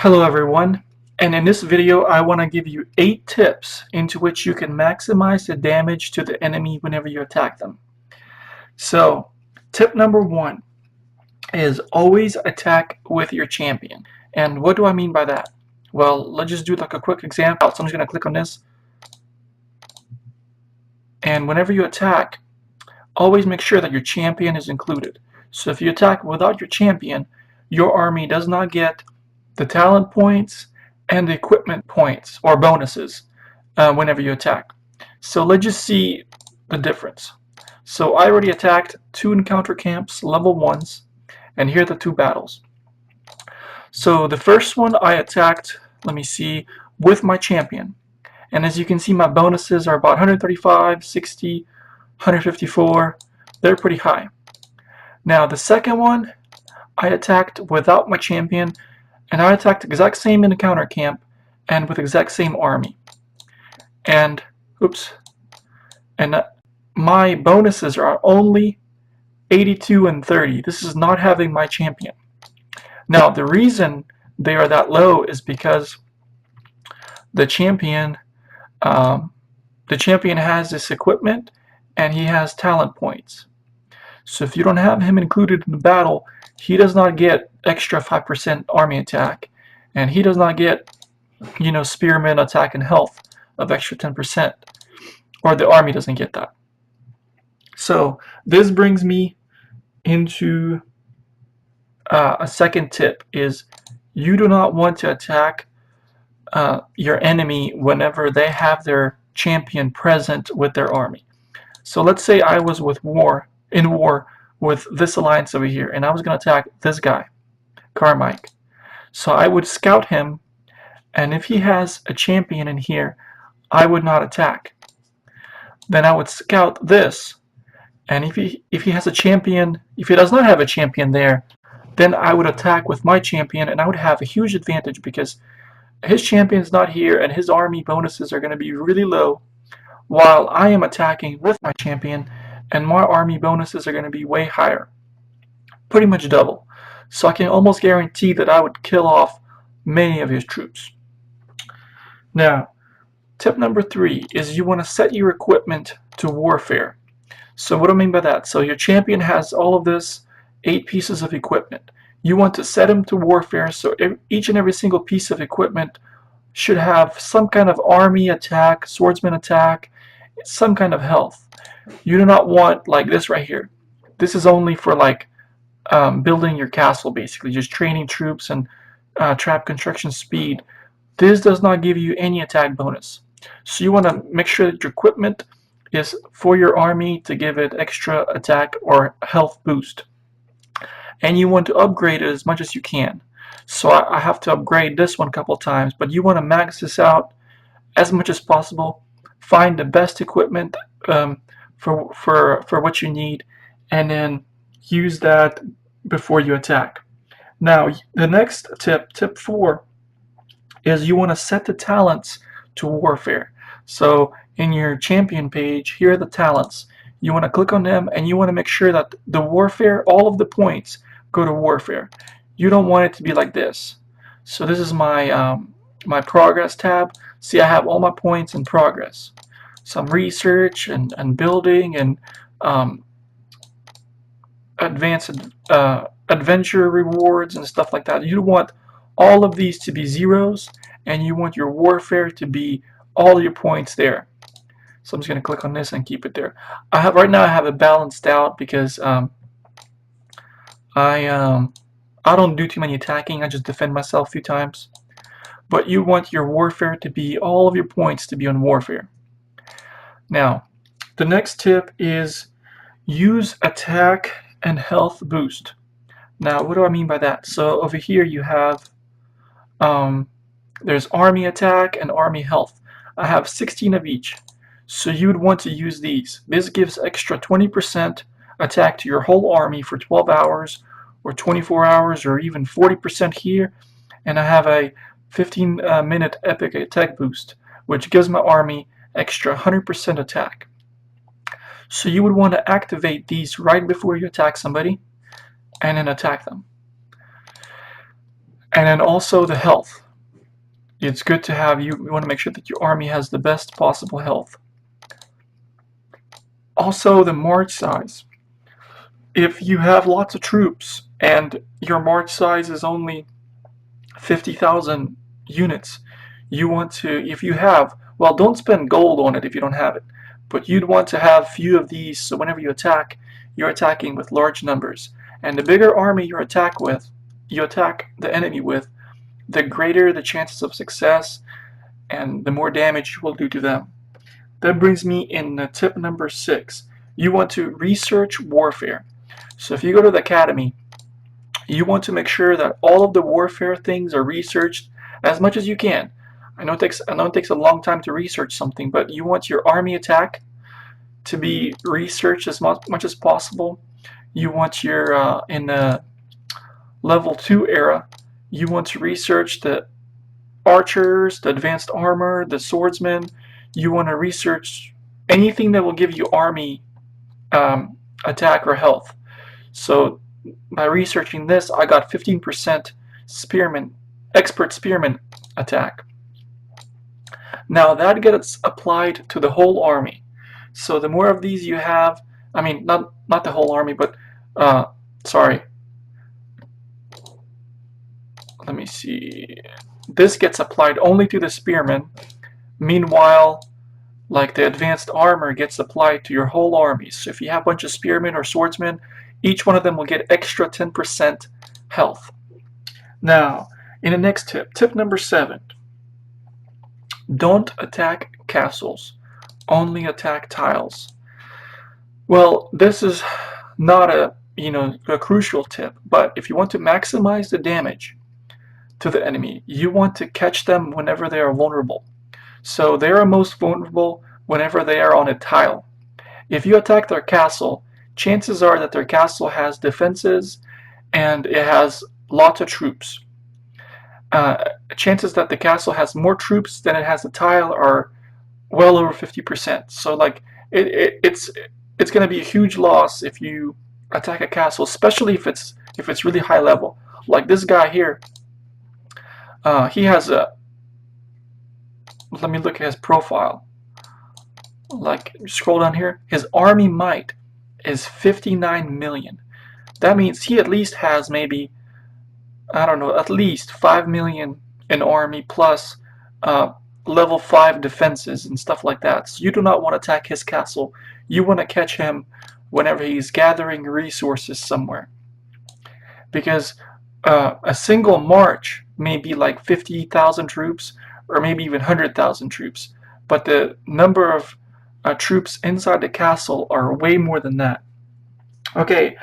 Hello everyone, and in this video I want to give you 8 tips into which you can maximize the damage to the enemy whenever you attack them. So, tip number 1 is always attack with your champion. And what do I mean by that? Well, let's just do like a quick example. So I'm just going to click on this. And whenever you attack, always make sure that your champion is included. So if you attack without your champion, your army does not get the talent points and the equipment points or bonuses whenever you attack. So let's just see the difference. So I already attacked 2 encounter camps, level 1s, and here are the 2 battles. So the first one I attacked, let me see, with my champion. And as you can see, my bonuses are about 135, 60, 154. They're pretty high. Now the second one, I attacked without my champion, and I attacked exact same encounter camp and with exact same army. And my bonuses are only 82 and 30. This is not having my champion. Now the reason they are that low is because the champion has this equipment and he has talent points. So if you don't have him included in the battle, he does not get extra 5% army attack, and he does not get, spearman attack and health of extra 10%, or the army doesn't get that. So this brings me into a second tip is you do not want to attack your enemy whenever they have their champion present with their army. So let's say I was in war with this alliance over here, and I was going to attack this guy, Carmike. So I would scout him, and if he has a champion in here, I would not attack. Then I would scout this, and if he has a champion, if he does not have a champion there, then I would attack with my champion, and I would have a huge advantage because his champion is not here, and his army bonuses are going to be really low, while I am attacking with my champion, and my army bonuses are going to be way higher, pretty much double. So I can almost guarantee that I would kill off many of his troops. Now, tip number 3 is you want to set your equipment to warfare. So what do I mean by that? So your champion has all of this 8 pieces of equipment. You want to set him to warfare, so each and every single piece of equipment should have some kind of army attack, swordsman attack, some kind of health. You do not want like this right here. This is only for like building your castle, basically, just training troops and trap construction speed. This does not give you any attack bonus. So you want to make sure that your equipment is for your army to give it extra attack or health boost. And you want to upgrade it as much as you can. So I have to upgrade this one a couple times, but you want to max this out as much as possible. Find the best equipment for what you need, and then use that before you attack. Now the next tip 4, is you want to set the talents to warfare. So in your champion page, here are the talents. You want to click on them, and you want to make sure that the warfare, all of the points go to warfare. You don't want it to be like this. So this is my my progress tab. See, I have all my points in progress. Some research and building and advanced adventure rewards and stuff like that. You want all of these to be zeros, and you want your warfare to be all your points there. So I'm just going to click on this and keep it there. Right now I have it balanced out because I don't do too many attacking. I just defend myself a few times. But you want your warfare to be all of your points to be on warfare. Now, the next tip is use attack and health boost. Now, what do I mean by that? So over here you have there's army attack and army health. I have 16 of each. So you would want to use these. This gives extra 20% attack to your whole army for 12 hours or 24 hours or even 40% here. And I have a 15-minute epic attack boost, which gives my army extra 100% attack. So you would want to activate these right before you attack somebody and then attack them. And then also the health. It's good to have you want to make sure that your army has the best possible health. Also the march size. If you have lots of troops and your march size is only 50,000 units, you want to, if you have, well, don't spend gold on it if you don't have it, but you'd want to have few of these so whenever you attack, you're attacking with large numbers. And the bigger army you attack the enemy with, the greater the chances of success and the more damage you will do to them. That brings me in tip number 6. You want to research warfare. So if you go to the academy, you want to make sure that all of the warfare things are researched as much as you can. I know it takes a long time to research something, but you want your army attack to be researched as much as possible. You want your in the level 2 era, you want to research the archers, the advanced armor, the swordsmen. You want to research anything that will give you army attack or health. So by researching this, I got 15% spearman, expert spearman attack. Now that gets applied to the whole army. So the more of these you have, I mean not the whole army, but sorry. Let me see. This gets applied only to the spearmen. Meanwhile, like the advanced armor gets applied to your whole army. So if you have a bunch of spearmen or swordsmen, each one of them will get extra 10% health. Now, in the next tip, tip number 7. Don't attack castles. Only attack tiles. Well, this is not a crucial tip, but if you want to maximize the damage to the enemy, you want to catch them whenever they are vulnerable. So they are most vulnerable whenever they are on a tile. If you attack their castle, chances are that their castle has defenses and it has lots of troops. Chances that the castle has more troops than it has a tile are well over 50%. So like it's going to be a huge loss if you attack a castle, especially if it's really high level. Like this guy here, he has a. Let me look at his profile. Like scroll down here, his army might is 59 million. That means he at least has maybe, I don't know, at least 5 million in army plus level 5 defenses and stuff like that. So you do not want to attack his castle. You want to catch him whenever he's gathering resources somewhere. Because a single march may be like 50,000 troops or maybe even 100,000 troops. But the number of troops inside the castle are way more than that. Okay,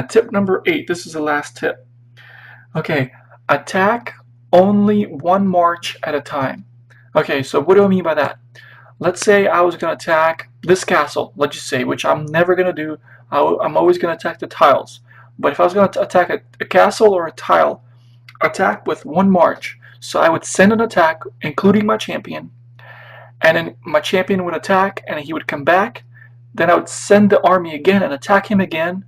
tip number 8. This is the last tip. Okay, attack only one march at a time. Okay, so what do I mean by that? Let's say I was going to attack this castle, let's just say, which I'm never going to do. I'm always going to attack the tiles. But if I was going to attack a castle or a tile, attack with one march. So I would send an attack, including my champion, and then my champion would attack, and he would come back. Then I would send the army again and attack him again,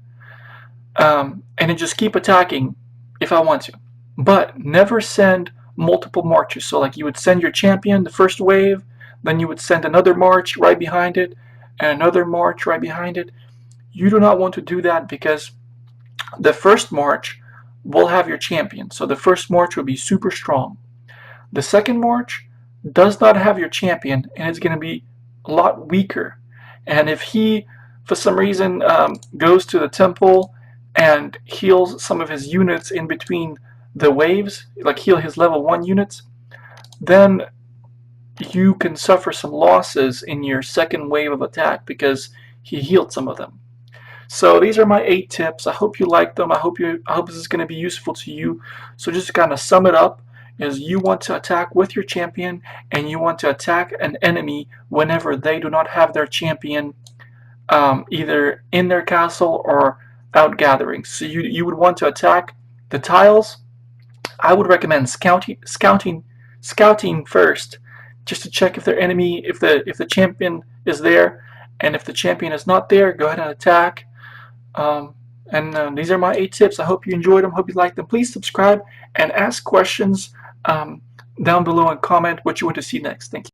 and then just keep attacking if I want to. But never send multiple marches. So like you would send your champion the first wave, then you would send another march right behind it, and another march right behind it. You do not want to do that because the first march will have your champion. So the first march will be super strong. The second march does not have your champion, and it's going to be a lot weaker. And if he, for some reason, goes to the temple and heals some of his units in between the waves, like heal his level 1 units, then you can suffer some losses in your second wave of attack because he healed some of them. So these are my 8 tips. I hope you like them. I hope this is going to be useful to you. So just to kind of sum it up, is you want to attack with your champion, and you want to attack an enemy whenever they do not have their champion either in their castle or out gathering. So you would want to attack the tiles. I would recommend scouting first, just to check if their enemy, if the champion is there, and if the champion is not there, go ahead and attack. And And these are my 8 tips. I hope you enjoyed them. Hope you liked them. Please subscribe and ask questions down below and comment what you want to see next. Thank you.